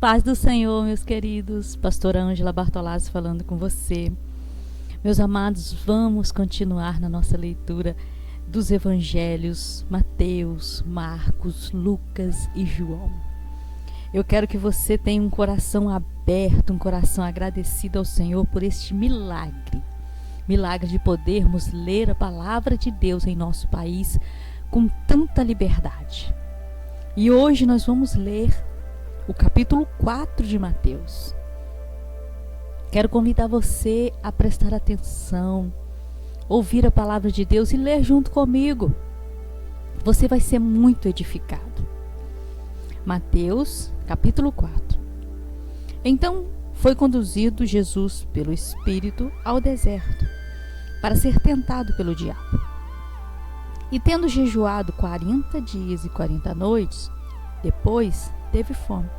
Paz do Senhor, meus queridos. Pastora Ângela Bartolazzi falando com você. Meus amados, vamos continuar na nossa leitura dos evangelhos Mateus, Marcos, Lucas e João. Eu quero que você tenha um coração aberto, um coração agradecido ao Senhor por este milagre de podermos ler a palavra de Deus em nosso país com tanta liberdade. E hoje nós vamos ler o capítulo 4 de Mateus. Quero convidar você a prestar atenção, ouvir a palavra de Deus e ler junto comigo. Você vai ser muito edificado. Mateus, capítulo 4. Então foi conduzido Jesus pelo Espírito ao deserto, para ser tentado pelo diabo. E tendo jejuado 40 dias e 40 noites, depois teve fome.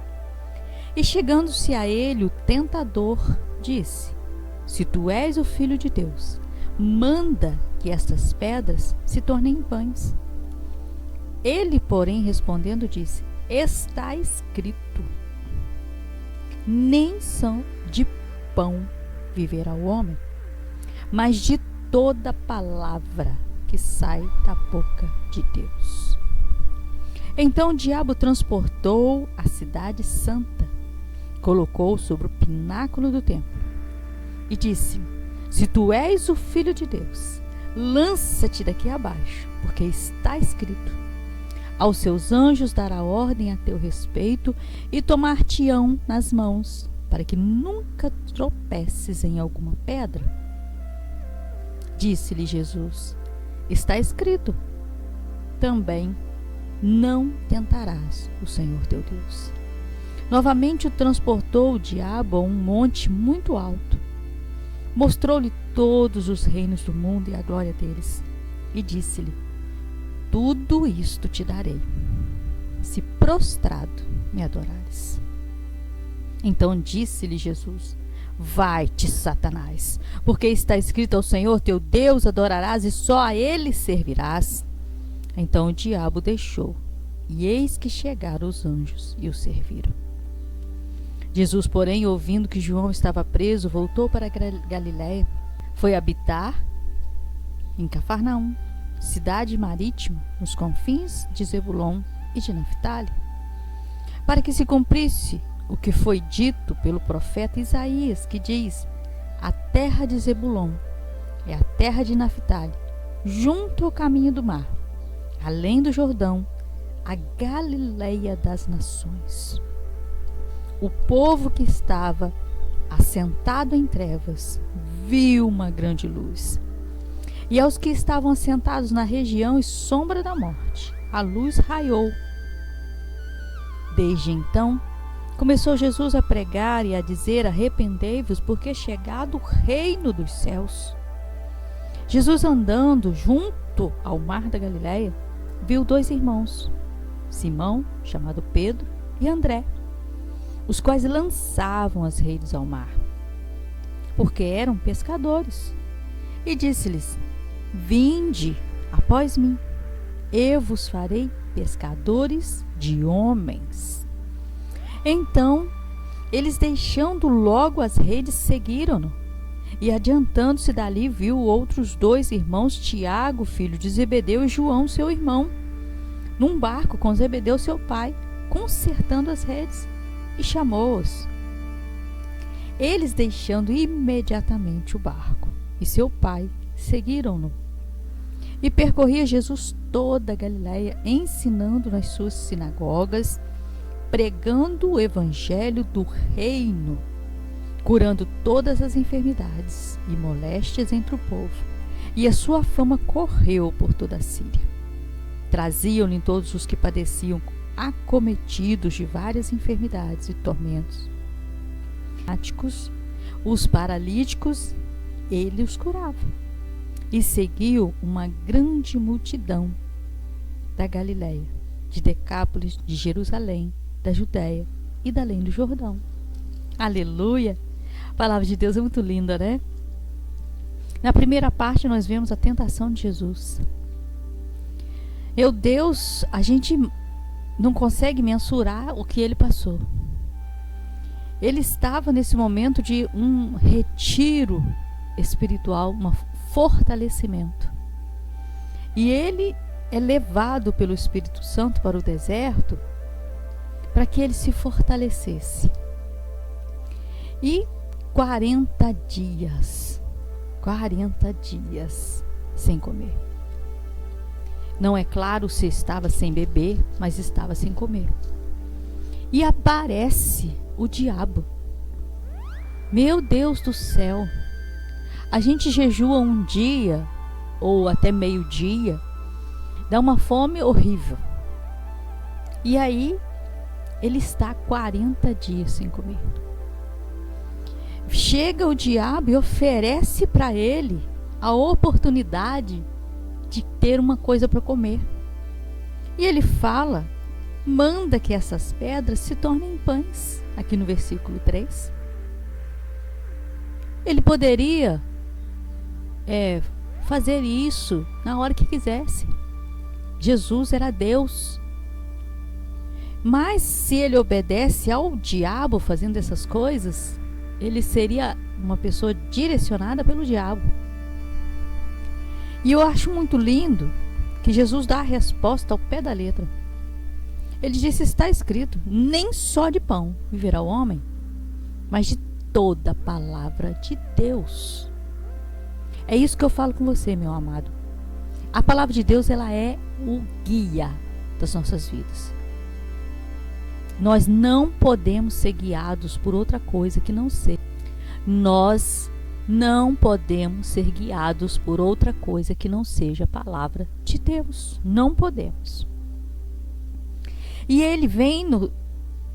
E chegando-se a ele o tentador, disse: Se tu és o Filho de Deus, manda que estas pedras se tornem pães. Ele, porém, respondendo, disse: Está escrito: Nem só de pão viverá o homem, mas de toda palavra que sai da boca de Deus. Então o diabo transportou a cidade santa, colocou sobre o pináculo do templo e disse: Se tu és o Filho de Deus, lança-te daqui abaixo, porque está escrito: Aos seus anjos dará ordem a teu respeito e tomar-te-ão nas mãos, para que nunca tropeces em alguma pedra. Disse-lhe Jesus: Está escrito também: Não tentarás o Senhor teu Deus. Novamente o transportou o diabo a um monte muito alto. Mostrou-lhe todos os reinos do mundo e a glória deles. E disse-lhe: Tudo isto te darei, se prostrado me adorares. Então disse-lhe Jesus: Vai-te, Satanás, porque está escrito: Ao Senhor teu Deus adorarás e só a ele servirás. Então o diabo deixou, e eis que chegaram os anjos e o serviram. Jesus, porém, ouvindo que João estava preso, voltou para Galiléia. Foi habitar em Cafarnaum, cidade marítima, nos confins de Zebulon e de Naftali, para que se cumprisse o que foi dito pelo profeta Isaías, que diz: A terra de Zebulon é a terra de Naftali, junto ao caminho do mar, além do Jordão, a Galileia das nações. O povo que estava assentado em trevas viu uma grande luz. E aos que estavam assentados na região e sombra da morte, a luz raiou. Desde então, começou Jesus a pregar e a dizer: Arrependei-vos, porque é chegado o reino dos céus. Jesus, andando junto ao mar da Galileia, viu dois irmãos, Simão, chamado Pedro, e André, os quais lançavam as redes ao mar, porque eram pescadores. E disse-lhes: Vinde após mim, eu vos farei pescadores de homens. Então, eles, deixando logo as redes, seguiram-no. E adiantando-se dali, viu outros dois irmãos, Tiago, filho de Zebedeu, e João, seu irmão, num barco com Zebedeu, seu pai, consertando as redes, e chamou-os. Eles, deixando imediatamente o barco e seu pai, seguiram-no. E percorria Jesus toda a Galileia, ensinando nas suas sinagogas, pregando o evangelho do reino, curando todas as enfermidades e moléstias entre o povo. E a sua fama correu por toda a Síria. Traziam-lhe todos os que padeciam, acometidos de várias enfermidades e tormentos. Os paralíticos, ele os curava. E seguiu uma grande multidão da Galileia, de Decápolis, de Jerusalém, da Judéia e da além do Jordão. Aleluia! A palavra de Deus é muito linda, né? Na primeira parte nós vemos a tentação de Jesus. Meu Deus, a gente não consegue mensurar o que ele passou. Ele estava nesse momento de um retiro espiritual, um fortalecimento. E ele é levado pelo Espírito Santo para o deserto para que ele se fortalecesse. E 40 dias sem comer. Não é claro se estava sem beber, mas estava sem comer. E aparece o diabo. Meu Deus do céu! A gente jejua um dia, ou até meio-dia, dá uma fome horrível. E aí, ele está 40 dias sem comer. Chega o diabo e oferece para ele a oportunidade de ter uma coisa para comer. E ele fala, manda que essas pedras se tornem pães, aqui no versículo 3. Ele poderia fazer isso na hora que quisesse. Jesus era Deus. Mas se ele obedece ao diabo fazendo essas coisas, ele seria uma pessoa direcionada pelo diabo. E eu acho muito lindo que Jesus dá a resposta ao pé da letra. Ele disse, está escrito, nem só de pão viverá o homem, mas de toda a palavra de Deus. É isso que eu falo com você, meu amado. A palavra de Deus, ela é o guia das nossas vidas. Nós não podemos ser guiados por outra coisa que não seja. Nós não podemos ser guiados por outra coisa que não seja a palavra de Deus. Não podemos. E ele vem no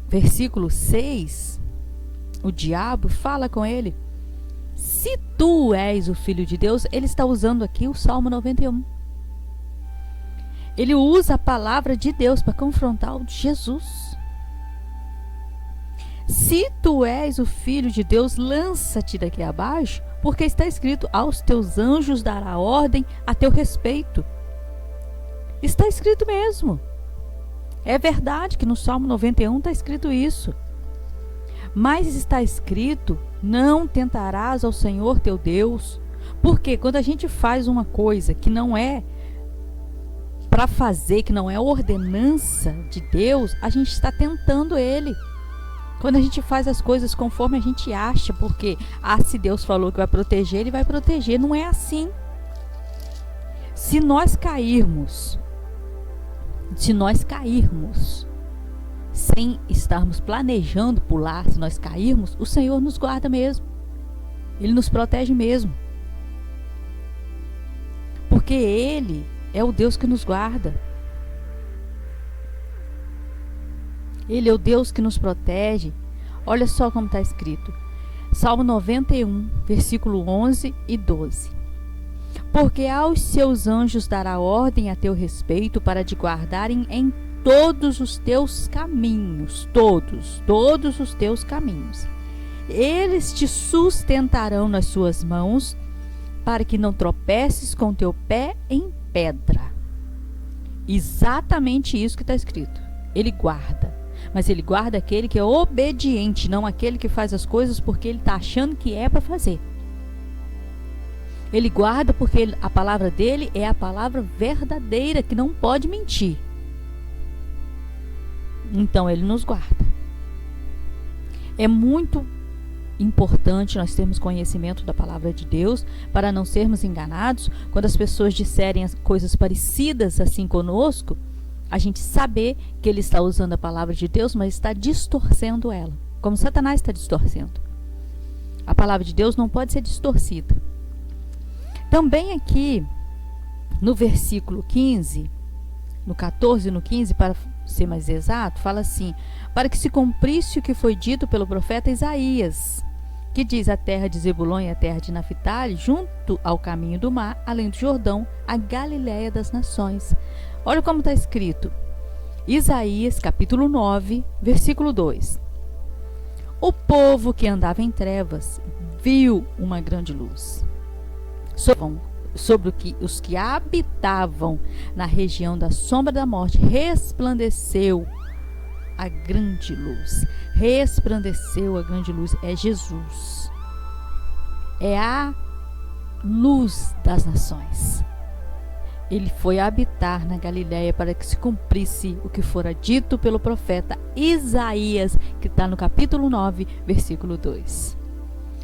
versículo 6, o diabo fala com ele, se tu és o Filho de Deus, ele está usando aqui o Salmo 91. Ele usa a palavra de Deus para confrontar o Jesus. Se tu és o Filho de Deus, lança-te daqui abaixo, porque está escrito, aos teus anjos dará ordem a teu respeito. Está escrito mesmo. É verdade que no Salmo 91 está escrito isso. Mas está escrito, não tentarás ao Senhor teu Deus. Porque quando a gente faz uma coisa que não é para fazer, que não é ordenança de Deus, a gente está tentando Ele. Quando a gente faz as coisas conforme a gente acha, porque se Deus falou que vai proteger, Ele vai proteger. Não é assim. Se nós cairmos sem estarmos planejando pular, se nós cairmos, o Senhor nos guarda mesmo. Ele nos protege mesmo. Porque Ele é o Deus que nos guarda. Ele é o Deus que nos protege. Olha só como está escrito. Salmo 91, versículo 11 e 12. Porque aos seus anjos dará ordem a teu respeito para te guardarem em todos os teus caminhos. Todos os teus caminhos. Eles te sustentarão nas suas mãos para que não tropeces com teu pé em pedra. Exatamente isso que está escrito. Ele guarda. Mas ele guarda aquele que é obediente, não aquele que faz as coisas porque ele está achando que é para fazer. Ele guarda porque a palavra dele é a palavra verdadeira, que não pode mentir. Então ele nos guarda. É muito importante nós termos conhecimento da palavra de Deus para não sermos enganados. Quando as pessoas disserem as coisas parecidas assim conosco, a gente saber que ele está usando a palavra de Deus, mas está distorcendo ela, como Satanás está distorcendo. A palavra de Deus não pode ser distorcida. Também aqui no versículo 15, no 14 e no 15, para ser mais exato, fala assim, para que se cumprisse o que foi dito pelo profeta Isaías, que diz, a terra de Zebulon e a terra de Naphtali, junto ao caminho do mar, além do Jordão, a Galileia das nações. Olha como está escrito, Isaías capítulo 9, versículo 2. O povo que andava em trevas viu uma grande luz. Sobre os que habitavam na região da sombra da morte, resplandeceu a grande luz. Resplandeceu a grande luz. É Jesus. É a luz das nações. Ele foi habitar na Galiléia para que se cumprisse o que fora dito pelo profeta Isaías, que está no capítulo 9, versículo 2.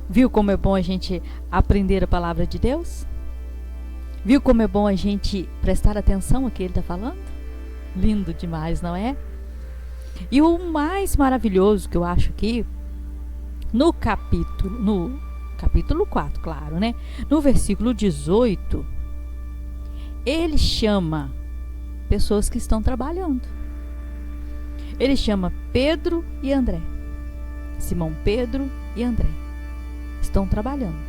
Viu como é bom a gente aprender a palavra de Deus? Viu como é bom a gente prestar atenção ao que ele está falando? Lindo demais, não é? E o mais maravilhoso que eu acho aqui, no capítulo 4, claro, né? No versículo 18, ele chama pessoas que estão trabalhando. Ele chama Pedro e André. Simão Pedro e André estão trabalhando.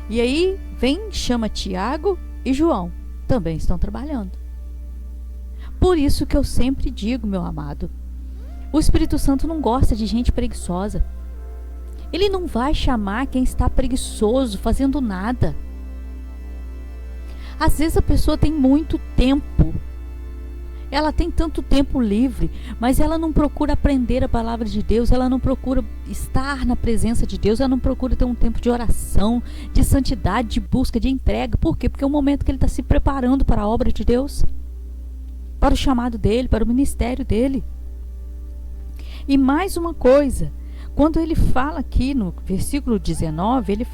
E aí chama Tiago e João, também estão trabalhando. Por isso que eu sempre digo, meu amado, o Espírito Santo não gosta de gente preguiçosa. Ele não vai chamar quem está preguiçoso, fazendo nada. Às vezes a pessoa tem muito tempo. Ela tem tanto tempo livre, mas ela não procura aprender a palavra de Deus, ela não procura estar na presença de Deus, ela não procura ter um tempo de oração, de santidade, de busca, de entrega. Por quê? Porque é o momento que ele está se preparando para a obra de Deus, para o chamado dele, para o ministério dele. E mais uma coisa, quando ele fala aqui no versículo 19,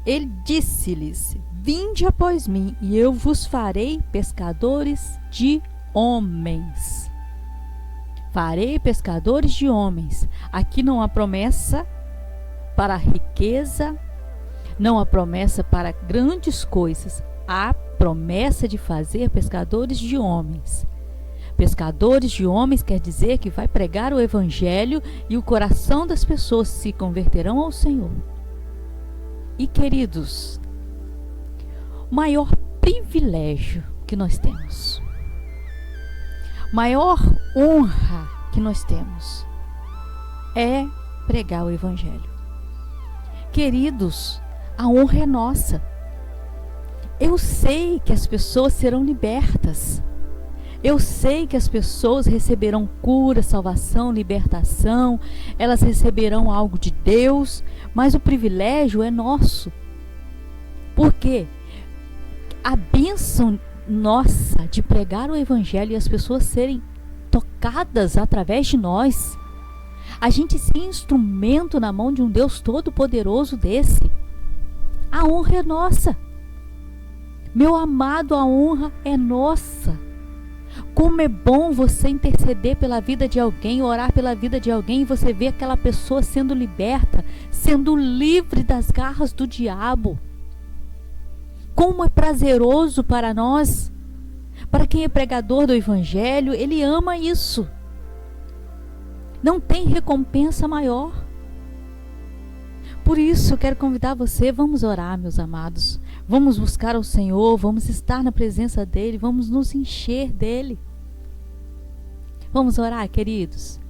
ele disse-lhes: vinde após mim, e eu vos farei pescadores de homens. Farei pescadores de homens. Aqui não há promessa para riqueza, não há promessa para grandes coisas. Há promessa de fazer pescadores de homens. Pescadores de homens quer dizer que vai pregar o evangelho e o coração das pessoas se converterão ao Senhor. E queridos, o maior privilégio que nós temos, maior honra que nós temos é pregar o evangelho. Queridos, a honra é nossa. Eu sei que as pessoas serão libertas. Eu sei que as pessoas receberão cura, salvação, libertação, elas receberão algo de Deus, mas o privilégio é nosso. Por quê? A bênção nossa de pregar o evangelho e as pessoas serem tocadas através de nós, a gente ser instrumento na mão de um Deus todo-poderoso desse, a honra é nossa. Meu amado, a honra é nossa. Como é bom você interceder pela vida de alguém, orar pela vida de alguém, e você ver aquela pessoa sendo liberta, sendo livre das garras do diabo. Como é prazeroso para nós. Para quem é pregador do evangelho, ele ama isso. Não tem recompensa maior. Por isso eu quero convidar você, vamos orar, meus amados. Vamos buscar ao Senhor, vamos estar na presença dEle, vamos nos encher dEle. Vamos orar, queridos.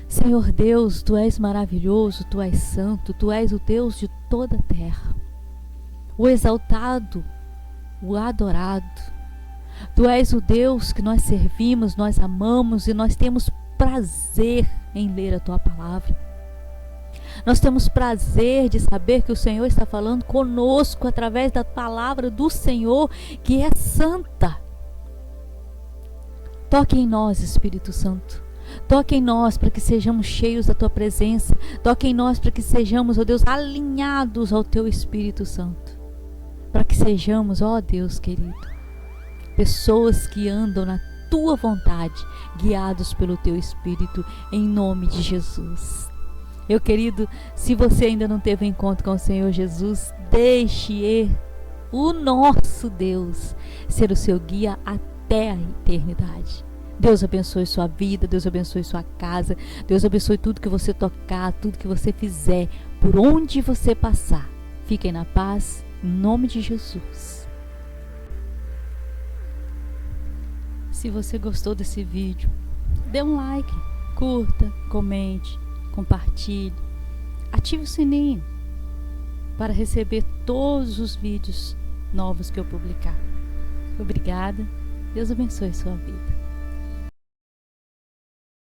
Senhor Deus, Tu és maravilhoso, Tu és santo, Tu és o Deus de toda a terra. O exaltado, o adorado. Tu és o Deus que nós servimos, nós amamos e nós temos prazer em ler a Tua palavra. Nós temos prazer de saber que o Senhor está falando conosco através da palavra do Senhor, que é santa. Toque em nós, Espírito Santo. Toque em nós para que sejamos cheios da Tua presença. Toque em nós para que sejamos, ó Deus, alinhados ao Teu Espírito Santo. Para que sejamos, ó Deus querido, pessoas que andam na Tua vontade, guiados pelo Teu Espírito, em nome de Jesus. Meu querido, se você ainda não teve um encontro com o Senhor Jesus, deixe o nosso Deus ser o seu guia até a eternidade. Deus abençoe sua vida, Deus abençoe sua casa, Deus abençoe tudo que você tocar, tudo que você fizer, por onde você passar. Fiquem na paz, em nome de Jesus. Se você gostou desse vídeo, dê um like, curta, comente, compartilhe, ative o sininho para receber todos os vídeos novos que eu publicar. Obrigada, Deus abençoe sua vida.